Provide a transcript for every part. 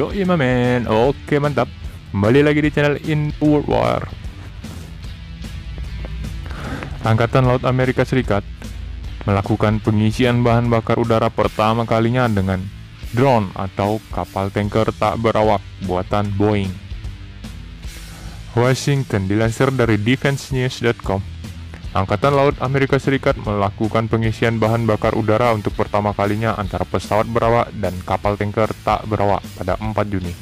Yoi mamen, oke mantap. Kembali lagi di channel Info World War. Angkatan Laut Amerika Serikat melakukan pengisian bahan bakar udara pertama kalinya dengan drone atau kapal tanker tak berawak buatan Boeing. Washington dilansir dari defensenews.com. Angkatan Laut Amerika Serikat melakukan pengisian bahan bakar udara untuk pertama kalinya antara pesawat berawak dan kapal tanker tak berawak pada 4 Juni.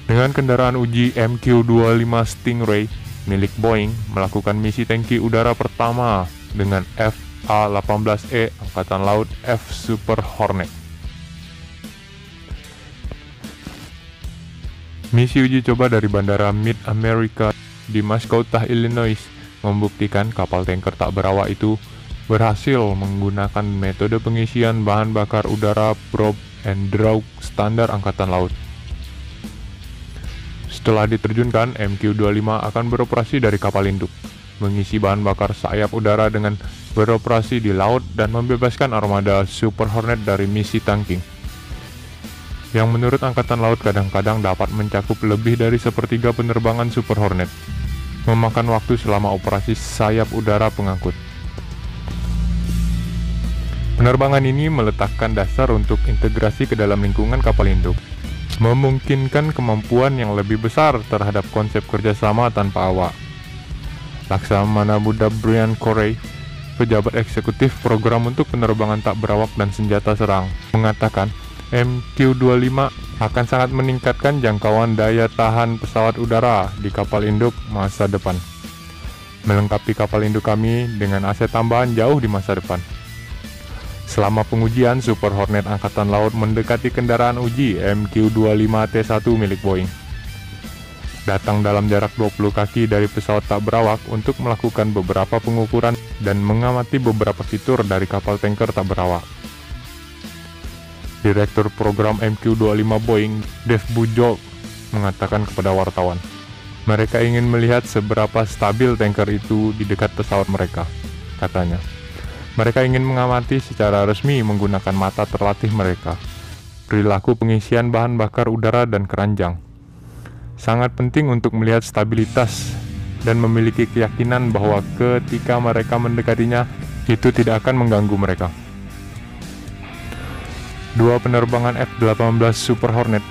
Dengan kendaraan uji MQ-25 Stingray milik Boeing melakukan misi tangki udara pertama dengan FA-18E Angkatan Laut F Super Hornet. Misi uji coba dari Bandara Mid-America di Mascouta, Illinois membuktikan kapal tanker tak berawak itu berhasil menggunakan metode pengisian bahan bakar udara prop and draw standar Angkatan Laut. Setelah diterjunkan, MQ-25 akan beroperasi dari kapal induk, mengisi bahan bakar sayap udara dengan beroperasi di laut dan membebaskan armada Super Hornet dari misi tanking, yang menurut Angkatan Laut kadang-kadang dapat mencakup lebih dari sepertiga penerbangan Super Hornet, memakan waktu selama operasi sayap udara pengangkut. Penerbangan ini meletakkan dasar untuk integrasi ke dalam lingkungan kapal induk, memungkinkan kemampuan yang lebih besar terhadap konsep kerjasama tanpa awak. Laksamana Buddha Brian Corey, pejabat eksekutif program untuk penerbangan tak berawak dan senjata serang, mengatakan MQ-25 akan sangat meningkatkan jangkauan daya tahan pesawat udara di kapal induk masa depan, melengkapi kapal induk kami dengan aset tambahan jauh di masa depan. Selama pengujian, Super Hornet Angkatan Laut mendekati kendaraan uji MQ-25T1 milik Boeing, datang dalam jarak 20 kaki dari pesawat tak berawak untuk melakukan beberapa pengukuran dan mengamati beberapa fitur dari kapal tanker tak berawak. Direktur program MQ-25 Boeing, Dave Bujold, mengatakan kepada wartawan, mereka ingin melihat seberapa stabil tanker itu di dekat pesawat mereka, katanya. Mereka ingin mengamati secara resmi menggunakan mata terlatih mereka perilaku pengisian bahan bakar udara dan keranjang. Sangat penting untuk melihat stabilitas dan memiliki keyakinan bahwa ketika mereka mendekatinya, itu tidak akan mengganggu mereka. Dua penerbangan F-18 Super Hornet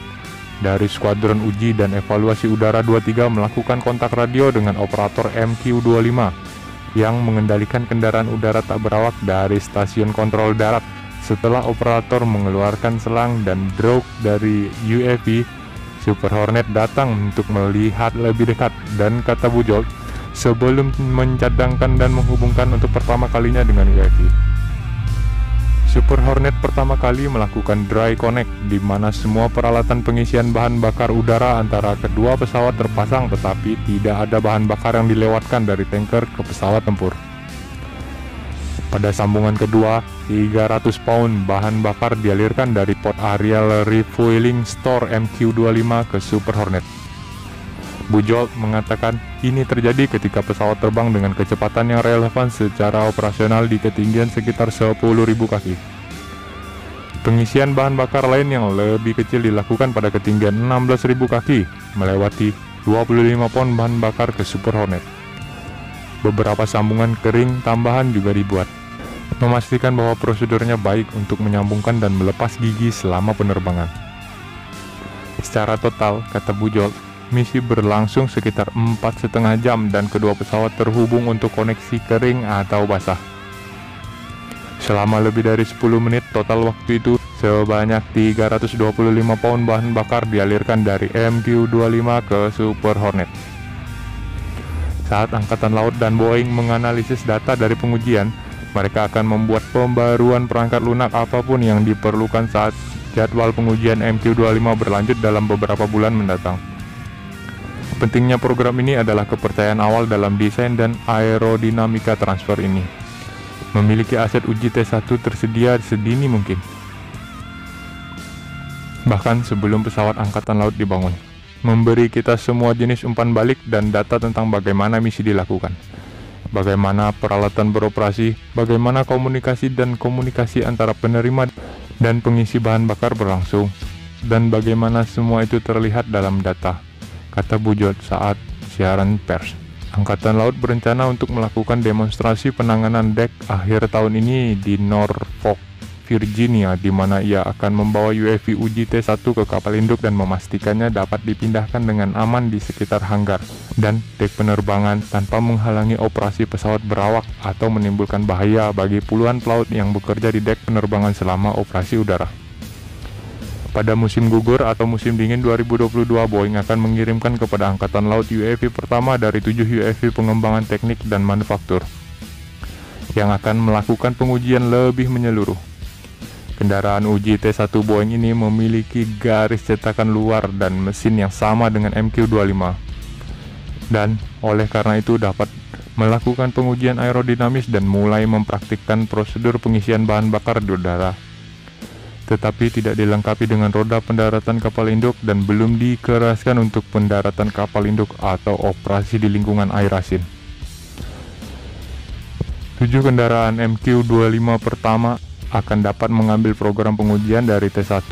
dari Skuadron Uji dan Evaluasi Udara 23 melakukan kontak radio dengan operator MQ-25 yang mengendalikan kendaraan udara tak berawak dari stasiun kontrol darat setelah operator mengeluarkan selang dan drogue dari UAV. Super Hornet datang untuk melihat lebih dekat dan, kata Bujold, sebelum mencadangkan dan menghubungkan untuk pertama kalinya dengan UAV. Super Hornet pertama kali melakukan dry connect, di mana semua peralatan pengisian bahan bakar udara antara kedua pesawat terpasang tetapi tidak ada bahan bakar yang dilewatkan dari tanker ke pesawat tempur. Pada sambungan kedua, 300 pound bahan bakar dialirkan dari Port Ariel Refueling Store MQ-25 ke Super Hornet. Bujold mengatakan ini terjadi ketika pesawat terbang dengan kecepatan yang relevan secara operasional di ketinggian sekitar 10.000 kaki. Pengisian bahan bakar lain yang lebih kecil dilakukan pada ketinggian 16.000 kaki, melewati 25 pon bahan bakar ke Super Hornet. Beberapa sambungan kering tambahan juga dibuat, memastikan bahwa prosedurnya baik untuk menyambungkan dan melepas gigi selama penerbangan. Secara total, kata Bujold, misi berlangsung sekitar 4,5 jam dan kedua pesawat terhubung untuk koneksi kering atau basah. Selama lebih dari 10 menit total waktu itu, sebanyak 325 pound bahan bakar dialirkan dari MQ-25 ke Super Hornet. Saat Angkatan Laut dan Boeing menganalisis data dari pengujian, mereka akan membuat pembaruan perangkat lunak apapun yang diperlukan saat jadwal pengujian MQ-25 berlanjut dalam beberapa bulan mendatang. Pentingnya program ini adalah kepercayaan awal dalam desain dan aerodinamika transfer ini. Memiliki aset uji T1 tersedia sedini mungkin, bahkan sebelum pesawat Angkatan Laut dibangun. Memberi kita semua jenis umpan balik dan data tentang bagaimana misi dilakukan, bagaimana peralatan beroperasi, bagaimana komunikasi dan komunikasi antara penerima dan pengisi bahan bakar berlangsung, dan bagaimana semua itu terlihat dalam data, kata Bujot saat siaran pers. Angkatan Laut berencana untuk melakukan demonstrasi penanganan dek akhir tahun ini di Norfolk, Virginia, di mana ia akan membawa UAV uji T1 ke kapal induk dan memastikannya dapat dipindahkan dengan aman di sekitar hanggar dan dek penerbangan tanpa menghalangi operasi pesawat berawak atau menimbulkan bahaya bagi puluhan pelaut yang bekerja di dek penerbangan selama operasi udara. Pada musim gugur atau musim dingin 2022, Boeing akan mengirimkan kepada Angkatan Laut UAV pertama dari 7 UAV pengembangan teknik dan manufaktur yang akan melakukan pengujian lebih menyeluruh. Kendaraan uji T1 Boeing ini memiliki garis cetakan luar dan mesin yang sama dengan MQ-25 dan oleh karena itu dapat melakukan pengujian aerodinamis dan mulai mempraktikkan prosedur pengisian bahan bakar di udara, tetapi tidak dilengkapi dengan roda pendaratan kapal induk dan belum dikeraskan untuk pendaratan kapal induk atau operasi di lingkungan air asin. 7 kendaraan MQ-25 pertama akan dapat mengambil program pengujian dari T1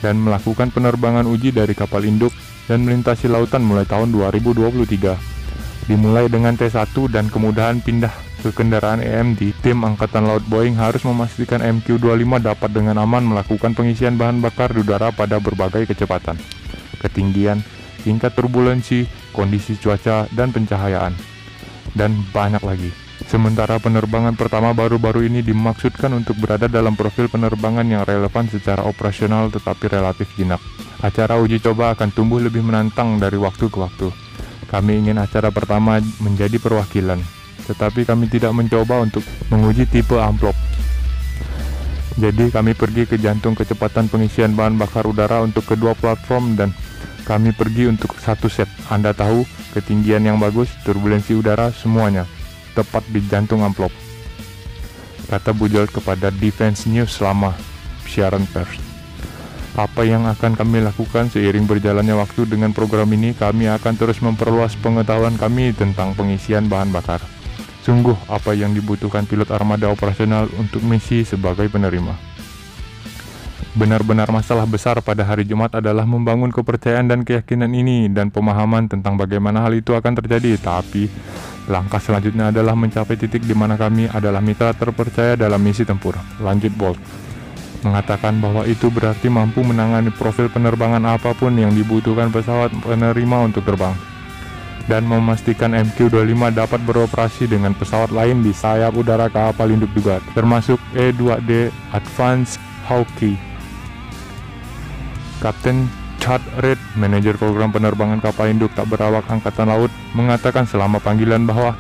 dan melakukan penerbangan uji dari kapal induk dan melintasi lautan mulai tahun 2023. Dimulai dengan T1 dan kemudahan pindah ke kendaraan EMD, tim Angkatan Laut Boeing harus memastikan MQ-25 dapat dengan aman melakukan pengisian bahan bakar di udara pada berbagai kecepatan, ketinggian, tingkat turbulensi, kondisi cuaca, dan pencahayaan, dan banyak lagi. Sementara penerbangan pertama baru-baru ini dimaksudkan untuk berada dalam profil penerbangan yang relevan secara operasional tetapi relatif jinak. Acara uji coba akan tumbuh lebih menantang dari waktu ke waktu. Kami ingin acara pertama menjadi perwakilan, tetapi kami tidak mencoba untuk menguji tipe amplop. Jadi kami pergi ke jantung kecepatan pengisian bahan bakar udara untuk kedua platform dan kami pergi untuk satu set. Anda tahu, ketinggian yang bagus, turbulensi udara, semuanya tepat di jantung amplop, kata Bujot kepada Defense News selama siaran pers. Apa yang akan kami lakukan seiring berjalannya waktu dengan program ini, kami akan terus memperluas pengetahuan kami tentang pengisian bahan bakar. Sungguh apa yang dibutuhkan pilot armada operasional untuk misi sebagai penerima. Benar-benar masalah besar pada hari Jumat adalah membangun kepercayaan dan keyakinan ini dan pemahaman tentang bagaimana hal itu akan terjadi. Tapi langkah selanjutnya adalah mencapai titik di mana kami adalah mitra terpercaya dalam misi tempur, lanjut Bolt. Mengatakan bahwa itu berarti mampu menangani profil penerbangan apapun yang dibutuhkan pesawat penerima untuk terbang dan memastikan MQ-25 dapat beroperasi dengan pesawat lain di sayap udara kapal induk juga, termasuk E-2D Advanced Hawkeye. Kapten Chad Reed, manajer program penerbangan kapal induk tak berawak Angkatan Laut, mengatakan selama panggilan bahwa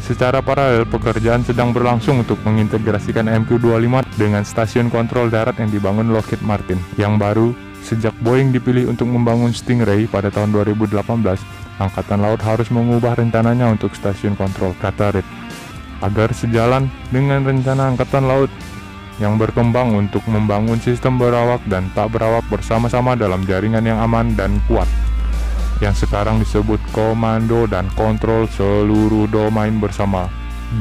secara paralel pekerjaan sedang berlangsung untuk mengintegrasikan MQ-25 dengan stasiun kontrol darat yang dibangun Lockheed Martin yang baru. Sejak Boeing dipilih untuk membangun Stingray pada tahun 2018, Angkatan Laut harus mengubah rencananya untuk stasiun kontrol, kata Reed, agar sejalan dengan rencana Angkatan Laut yang berkembang untuk membangun sistem berawak dan tak berawak bersama-sama dalam jaringan yang aman dan kuat, yang sekarang disebut komando dan kontrol seluruh domain bersama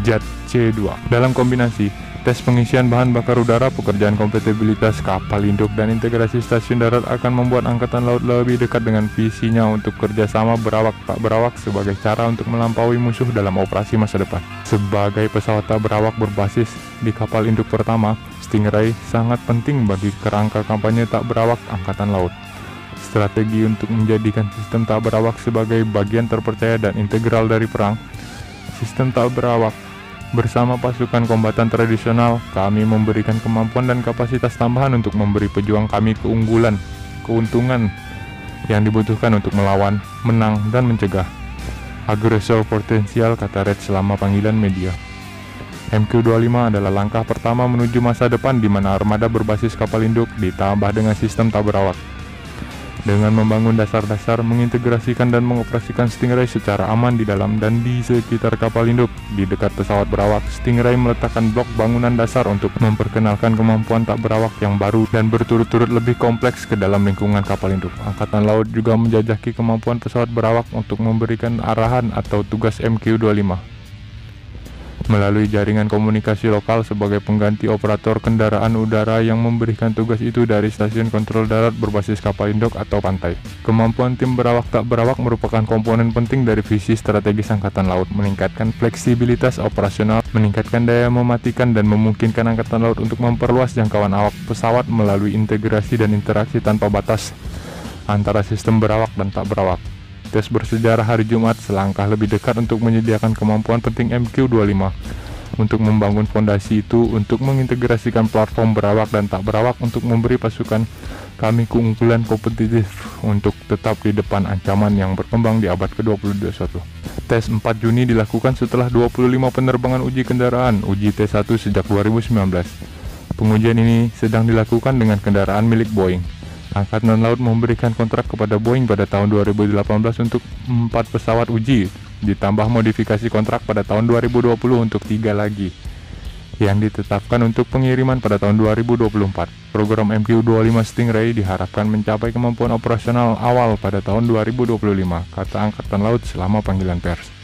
Jet C2. Dalam kombinasi tes pengisian bahan bakar udara, pekerjaan kompatibilitas kapal induk, dan integrasi stasiun darat akan membuat Angkatan Laut lebih dekat dengan visinya untuk kerjasama berawak tak berawak sebagai cara untuk melampaui musuh dalam operasi masa depan. Sebagai pesawat tak berawak berbasis di kapal induk pertama, Stingray sangat penting bagi kerangka kampanye tak berawak Angkatan Laut. Strategi untuk menjadikan sistem tak berawak sebagai bagian terpercaya dan integral dari perang. Sistem tak berawak bersama pasukan kombatan tradisional, kami memberikan kemampuan dan kapasitas tambahan untuk memberi pejuang kami keuntungan yang dibutuhkan untuk melawan, menang, dan mencegah agresor potensial, kata Red selama panggilan media. MQ-25 adalah langkah pertama menuju masa depan di mana armada berbasis kapal induk ditambah dengan sistem tak berawak. Dengan membangun dasar-dasar, mengintegrasikan dan mengoperasikan Stingray secara aman di dalam dan di sekitar kapal induk. Di dekat pesawat berawak, Stingray meletakkan blok bangunan dasar untuk memperkenalkan kemampuan tak berawak yang baru dan berturut-turut lebih kompleks ke dalam lingkungan kapal induk. Angkatan Laut juga menjajaki kemampuan pesawat berawak untuk memberikan arahan atau tugas MQ-25. melalui jaringan komunikasi lokal sebagai pengganti operator kendaraan udara yang memberikan tugas itu dari stasiun kontrol darat berbasis kapal induk atau pantai. Kemampuan tim berawak tak berawak merupakan komponen penting dari visi strategis Angkatan Laut, meningkatkan fleksibilitas operasional, meningkatkan daya mematikan dan memungkinkan Angkatan Laut untuk memperluas jangkauan awak pesawat melalui integrasi dan interaksi tanpa batas antara sistem berawak dan tak berawak. Tes bersejarah hari Jumat selangkah lebih dekat untuk menyediakan kemampuan penting MQ-25 untuk membangun fondasi itu untuk mengintegrasikan platform berawak dan tak berawak untuk memberi pasukan kami keunggulan kompetitif untuk tetap di depan ancaman yang berkembang di abad ke-21. Tes 4 Juni dilakukan setelah 25 penerbangan uji kendaraan uji T1 sejak 2019. Pengujian ini sedang dilakukan dengan kendaraan milik Boeing. Angkatan Laut memberikan kontrak kepada Boeing pada tahun 2018 untuk 4 pesawat uji, ditambah modifikasi kontrak pada tahun 2020 untuk 3 lagi, yang ditetapkan untuk pengiriman pada tahun 2024. Program MQ-25 Stingray diharapkan mencapai kemampuan operasional awal pada tahun 2025, kata Angkatan Laut selama panggilan pers.